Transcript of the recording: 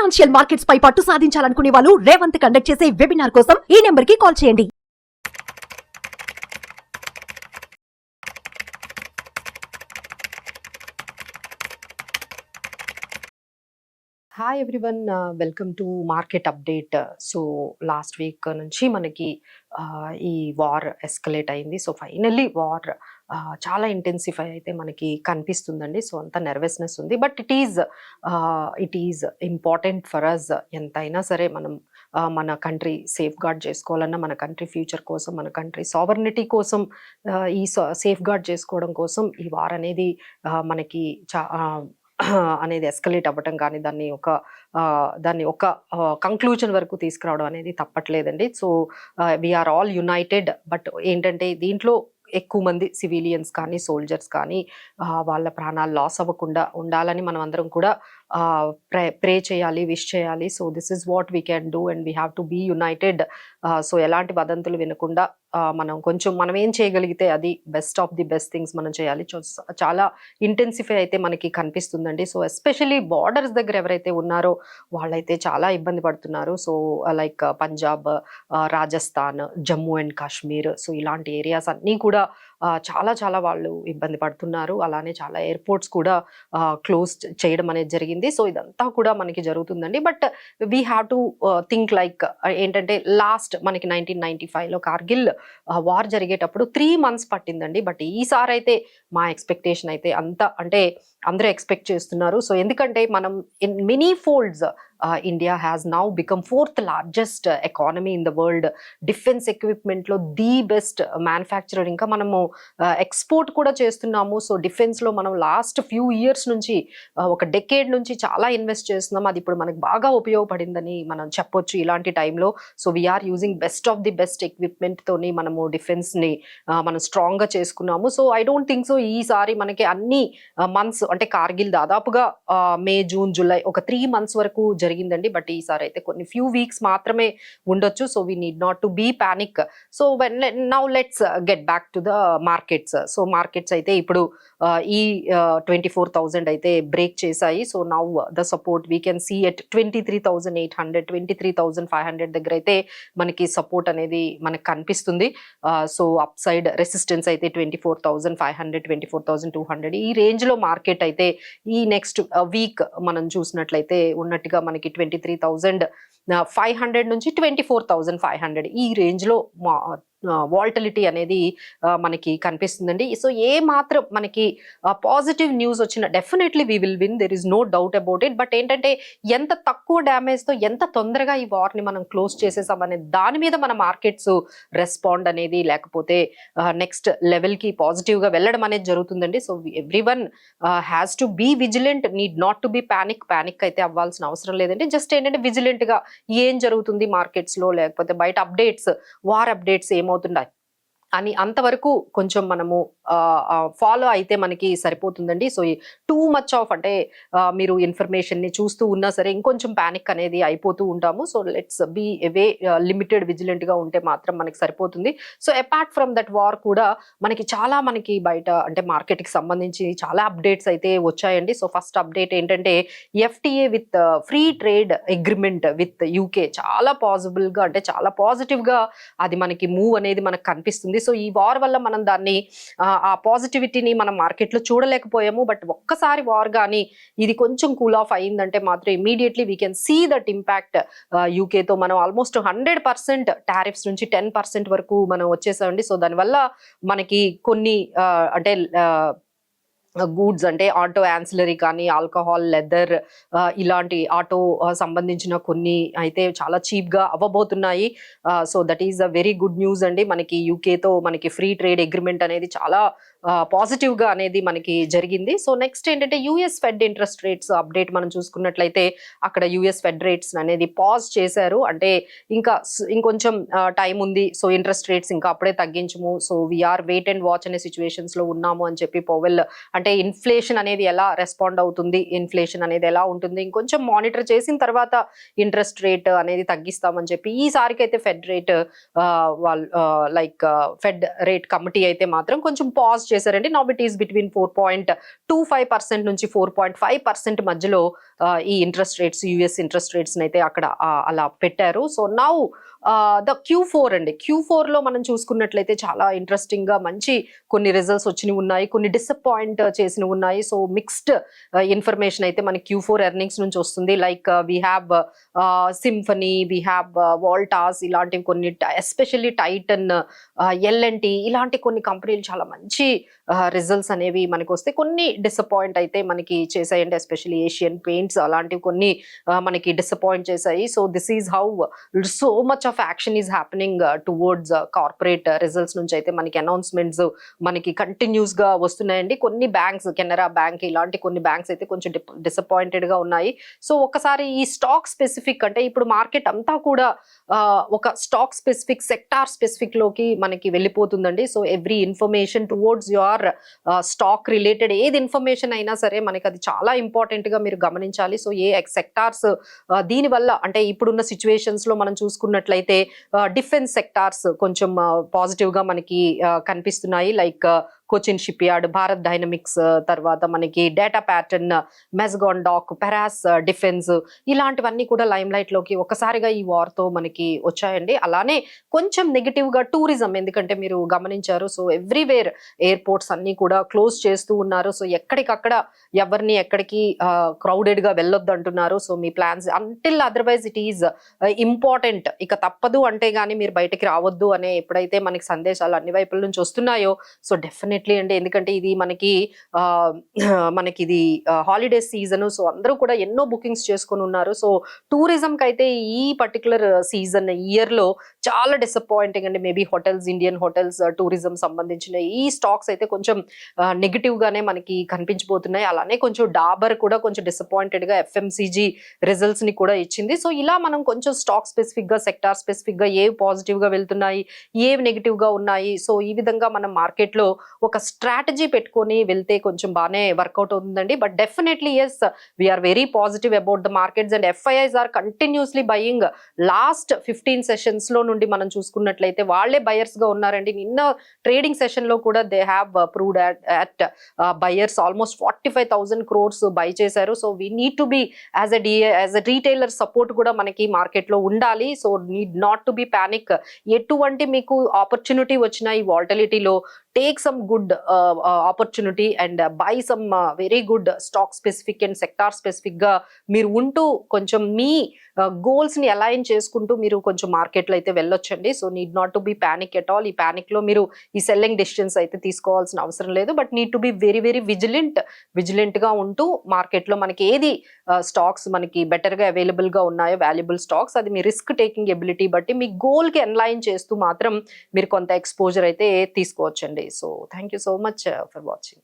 Financial markets పై పట్టు సాధించాలనుకునే వాళ్ళు Revanth conduct చేసే వెబినార్ కోసం ఈ నెంబర్ కి కాల్ చేయండి. Hi everyone, welcome to market update. So last week నుంచి మనకి ఈ వార్ ఎస్కలేట్ అయింది. సో ఫైనల్లీ వార్ చాలా ఇంటెన్సిఫై అయితే మనకి కనిపిస్తుందండి. సో అంత నెర్వస్నెస్ ఉంది, but it is important for us. ఎంతైనా సరే మనం మన కంట్రీ సేఫ్ గార్డ్ చేసుకోవాలన్నా, మన కంట్రీ ఫ్యూచర్ కోసం, మన కంట్రీ సావర్నిటీ కోసం, ఈ సేఫ్ గార్డ్ చేసుకోవడం కోసం ఈ వార్ అనేది మనకి అనేది ఎస్కలేట్ అవ్వటం కానీ దాన్ని ఒక కంక్లూజన్ వరకు తీసుకురావడం అనేది తప్పట్లేదండి. So we are all united. But ఏంటంటే దీంట్లో ఎక్కువ మంది సివిలియన్స్ కానీ సోల్జర్స్ కానీ వాళ్ళ ప్రాణాలు లాస్ అవ్వకుండా ఉండాలని మనం అందరం కూడా ప్రే చేయాలి, విష్ చేయాలి. So this is what we can do and we have to be united. So ఎలాంటి వదంతులు వినకుండా మనం ఏం చేయగలిగితే అది best of the best things మనం చేయాలి. చాలా ఇంటెన్సిఫై అయితే మనకి కనిపిస్తుందండి. సో ఎస్పెషలీ బార్డర్స్ దగ్గర ఎవరైతే ఉన్నారో వాళ్ళైతే చాలా ఇబ్బంది పడుతున్నారు. So like Punjab, Rajasthan, Jammu and Kashmir, so ఇలాంటి ఏరియాస్ అన్నీ కూడా చాలా వాళ్ళు ఇబ్బంది పడుతున్నారు. అలానే చాలా ఎయిర్పోర్ట్స్ కూడా క్లోజ్ చేయడం అనేది జరిగింది. సో ఇదంతా కూడా మనకి జరుగుతుందండి. But we have to think like ఏంటంటే లాస్ట్ మనకి 1995లో కార్గిల్ వార్ జరిగేటప్పుడు 3 months పట్టిందండి. బట్ ఈసారి అయితే మా ఎక్స్పెక్టేషన్ అయితే అంటే అందరూ ఎక్స్పెక్ట్ చేస్తున్నారు. సో ఎందుకంటే మనం in many folds India has now become 4th largest economy in the world. Defence ఎక్విప్మెంట్లో ది బెస్ట్ మ్యానుఫ్యాక్చరర్. ఇంకా మనము ఎక్స్పోర్ట్ కూడా చేస్తున్నాము. సో డిఫెన్స్లో మనం లాస్ట్ ఫ్యూ ఇయర్స్ నుంచి, ఒక డెకేడ్ నుంచి చాలా ఇన్వెస్ట్ చేస్తున్నాం. అది ఇప్పుడు మనకు బాగా ఉపయోగపడిందని మనం చెప్పొచ్చు ఇలాంటి టైంలో. So we are using best of the best ఎక్విప్మెంట్తోని మనము డిఫెన్స్ని మనం స్ట్రాంగ్గా చేసుకున్నాము. So I don't think so ఈసారి మనకి అన్ని మంత్స్ అంటే కార్గిల్ దాదాపుగా మే, జూన్, జూలై ఒక 3 months వరకు జరిగిందండి. బట్ ఈసారి అయితే కొన్ని ఫ్యూ వీక్స్ మాత్రమే ఉండొచ్చు. So we need not to be panic. So now let's get back to the markets. So markets అయితే ఇప్పుడు ఈ 24,000 అయితే బ్రేక్ చేశాయి. So now the support we can see at 23,800, 23,500 దగ్గర అయితే మనకి సపోర్ట్ అనేది మనకు కనిపిస్తుంది. సో అప్ సైడ్ రెసిస్టెన్స్ అయితే 24,500, 24,200 ఈ రేంజ్ లో మార్కెట్ అయితే ఈ నెక్స్ట్ వీక్ మనం చూసినట్లయితే ఉన్నట్టుగా మనకి 23,500 నుంచి 24,500 ఈ రేంజ్ లో వాల్టిలిటీ అనేది మనకి కనిపిస్తుందండి. సో ఏ మాత్రం మనకి పాజిటివ్ న్యూస్ వచ్చిన definitely we will win, there is no doubt about it. But ఏంటంటే ఎంత తక్కువ డ్యామేజ్తో ఎంత తొందరగా ఈ వార్ని మనం క్లోజ్ చేసేసామనే దాని మీద మన మార్కెట్స్ రెస్పాండ్ అనేది, లేకపోతే నెక్స్ట్ లెవెల్కి పాజిటివ్గా వెళ్ళడం అనేది జరుగుతుందండి. So everyone has to be vigilant, need not to be panic అయితే అవ్వాల్సిన అవసరం లేదండి. జస్ట్ ఏంటంటే విజిలెంట్గా ఏం జరుగుతుంది మార్కెట్స్లో, లేకపోతే బయట అప్డేట్స్, వార్ అప్డేట్స్ ఏమవుతున్నాయి అని అంతవరకు కొంచెం మనము ఫాలో అయితే మనకి సరిపోతుందండి. సో టూ మచ్ ఆఫ్ అంటే మీరు ఇన్ఫర్మేషన్ని చూస్తూ ఉన్నా సరే ఇంకొంచెం ప్యానిక్ అనేది అయిపోతూ ఉంటాము. So let's be aware, limited విజిలెంట్గా ఉంటే మాత్రం మనకి సరిపోతుంది. So apart from that war కూడా మనకి బయట అంటే మార్కెట్కి సంబంధించి చాలా అప్డేట్స్ అయితే వచ్చాయండి. సో ఫస్ట్ అప్డేట్ ఏంటంటే FTA with free trade agreement with UK చాలా పాజిబుల్గా అంటే చాలా పాజిటివ్గా అది మనకి మూవ్ అనేది మనకు కనిపిస్తుంది. సో ఈ వార్ వల్ల మనం దాన్ని ఆ పాజిటివిటీని మనం మార్కెట్లో చూడలేకపోయాము. బట్ ఒక్కసారి వార్ కానీ ఇది కొంచెం కూల్ ఆఫ్ అయిందంటే మాత్రం immediately we can see that impact. యూకేతో మనం ఆల్మోస్ట్ 100% టారిఫ్స్ నుంచి 10% వరకు మనం వచ్చేసామండి. సో దానివల్ల మనకి కొన్ని అంటే గూడ్స్ అంటే ఆటో యాన్సిలరీ కానీ, ఆల్కహాల్, లెదర్ ఇలాంటి ఆటో సంబంధించిన కొన్ని అయితే చాలా చీప్గా అవ్వబోతున్నాయి. So that is a very good news అండి. మనకి యూకేతో మనకి ఫ్రీ ట్రేడ్ అగ్రిమెంట్ అనేది చాలా పాజిటివ్గా అనేది మనకి జరిగింది. సో నెక్స్ట్ ఏంటంటే US fed interest rates update మనం చూసుకున్నట్లయితే అక్కడ US ఫెడ్ రేట్స్ అనేది పాజ్ చేశారు. అంటే ఇంకొంచెం టైం ఉంది, సో ఇంట్రెస్ట్ రేట్స్ ఇంకా అప్పుడే తగ్గించము, so we are wait and watch అనే సిచ్యువేషన్స్లో ఉన్నాము అని చెప్పి పవెల్ అంటే ఇన్ఫ్లేషన్ అనేది ఎలా రెస్పాండ్ అవుతుంది, ఇన్ఫ్లేషన్ అనేది ఎలా ఉంటుంది, ఇంకొంచెం మానిటర్ చేసిన తర్వాత ఇంట్రెస్ట్ రేట్ అనేది తగ్గిస్తామని చెప్పి ఈసారికి అయితే fed rate fed rate committee అయితే మాత్రం కొంచెం పాజ్ చేశారండి. నౌ ఇట్ ఈస్ బిట్వీన్ 4.25% నుంచి 4.5% మధ్యలో ఈ interest rates, US interest rates అయితే అక్కడ అలా పెట్టారు. సో నౌ ద Q4 అండి. Q4 లో మనం చూసుకున్నట్లయితే చాలా ఇంట్రెస్టింగ్ గా మంచి కొన్ని రిజల్ట్స్ వచ్చినవి ఉన్నాయి, కొన్ని డిసప్పాయింట్ చేసినవి ఉన్నాయి. సో మిక్స్డ్ ఇన్ఫర్మేషన్ అయితే మనకి Q4 ఎర్నింగ్స్ నుంచి వస్తుంది. Like we have symphony, we have Voltas, ఇలాంటివి కొన్ని, ఎస్పెషల్లీ టైటన్, ఎల్ఎన్టీ, ఇలాంటి కొన్ని కంపెనీలు చాలా మంచి రిజల్ట్స్ అనేవి మనకి వస్తే, కొన్ని డిసప్పాయింట్ అయితే మనకి చేసాయండి. ఎస్పెషల్లీ ఏషియన్ పెయింట్స్ అలాంటివి కొన్ని మనకి డిసప్పాయింట్ చేశాయి. So this is how so much of action is happening towards corporate results నుంచి అయితే మనకి అనౌన్స్మెంట్స్ మనకి కంటిన్యూస్ గా వస్తున్నాయండి. కొన్ని బ్యాంక్స్, కెనరా బ్యాంక్ ఇలాంటి కొన్ని బ్యాంక్స్ అయితే కొంచెం డిసప్పాయింటెడ్ గా ఉన్నాయి. సో ఒకసారి ఈ స్టాక్ స్పెసిఫిక్, అంటే ఇప్పుడు మార్కెట్ అంతా కూడా ఒక స్టాక్ స్పెసిఫిక్, సెక్టార్ స్పెసిఫిక్ లోకి మనకి వెళ్ళిపోతుందండి. So every information towards your stock related ఏది ఇన్ఫర్మేషన్ అయినా సరే మనకి అది చాలా ఇంపార్టెంట్ గా మీరు గమనించాలి. సో ఏ సెక్టార్స్ దీని వల్ల, అంటే ఇప్పుడున్న సిచ్యువేషన్స్ లో మనం చూసుకున్నట్లయితే డిఫెన్స్ సెక్టార్స్ కొంచెం పాజిటివ్ గా మనకి కనిపిస్తున్నాయి. Like Cochin ship yard, Bharat dynamics, తర్వాత మనకి డేటా ప్యాటర్న్, మెస్గాన్ డాక్, పెరాస్ డిఫెన్స్, ఇలాంటివన్నీ కూడా లైమ్ లైట్ లోకి ఒక్కసారిగా ఈ వార్ తో మనకి వచ్చాయండి. అలానే కొంచెం నెగిటివ్ గా టూరిజం, ఎందుకంటే మీరు గమనించారు, సో ఎవ్రీవేర్ ఎయిర్పోర్ట్స్ అన్ని కూడా క్లోజ్ చేస్తూ ఉన్నారు. సో ఎక్కడికక్కడ ఎవరిని ఎక్కడికి క్రౌడెడ్ గా వెళ్ళొద్దు అంటున్నారు. So me plans until otherwise it is important, ఇక తప్పదు అంటే గానీ మీరు బయటకి రావద్దు అనే ఎప్పుడైతే మనకి సందేశాలు అన్ని వైపుల నుంచి వస్తున్నాయో, సో డెఫినెట్లీ అండి, ఎందుకంటే ఇది మనకి ఇది హాలిడే సీజన్. సో అందరూ కూడా ఎన్నో బుకింగ్స్ చేసుకుని ఉన్నారు. సో టూరిజం కి అయితే ఈ పర్టికులర్ సీజన్ ఇయర్ లో చాలా డిసప్పాయింటింగ్ అండి. Maybe hotels, Indian hotels, tourism సంబంధించిన ఈ స్టాక్స్ అయితే కొంచెం నెగిటివ్ గానే మనకి కనిపించబోతున్నాయి. అలానే కొంచెం డాబర్ కూడా కొంచెం డిసప్పాయింటెడ్ గా ఎఫ్ఎంసీజీ రిజల్ట్స్ ని కూడా ఇచ్చింది. సో ఇలా మనం కొంచెం స్టాక్ స్పెసిఫిక్ గా, సెక్టార్ స్పెసిఫిక్ గా ఏవి పాజిటివ్ గా వెళ్తున్నాయి, ఏవి నెగిటివ్ గా ఉన్నాయి, సో ఈ విధంగా మనం మార్కెట్ లో ఒక స్ట్రాటజీ పెట్టుకొని వెళ్తే కొంచెం బాగానే వర్కౌట్ అవుతుందండి. But definitely yes, we are very positive about the markets and FIIs are continuously buying. Last 15 sessions లో నుండి మనం చూసుకున్నట్లయితే వాళ్ళే బయర్స్ గా ఉన్నారండి. నిన్న ట్రేడింగ్ సెషన్ లో కూడా they have proved at buyers almost 45,000 crores buy చేశారు. So we need to be as a retailer support కూడా మనకి మార్కెట్ లో ఉండాలి. So need not to be panic. ఎటువంటి మీకు ఆపర్చునిటీ వచ్చిన ఈ వాల్టిలిటీలో take some good opportunity and buy some very good stock specific and sector specific గా మీరు ఉంటూ కొంచెం మీ గోల్స్ ని అలైన్ చేసుకుంటూ మీరు కొంచెం మార్కెట్ లో అయితే వెళ్ళొచ్చండి. So need not to be panic at all. ఈ పానిక్ లో మీరు ఈ సెల్లింగ్ డెసిషన్స్ అయితే తీసుకోవాల్సిన అవసరం లేదు. But need to be very very vigilant గా ఉంటూ మార్కెట్ లో మనకి ఏది స్టాక్స్ మనకి బెటర్ గా అవైలబుల్ గా ఉన్నాయో, వాల్యుబుల్ స్టాక్స్, అది మీ రిస్క్ టేకింగ్ ఎబిలిటీ బట్టి మీ గోల్ కి అలైన్ చేస్తూ మాత్రం మీరు కొంత ఎక్స్పోజర్ అయితే తీసుకోవచ్చండి. So thank you so much for watching.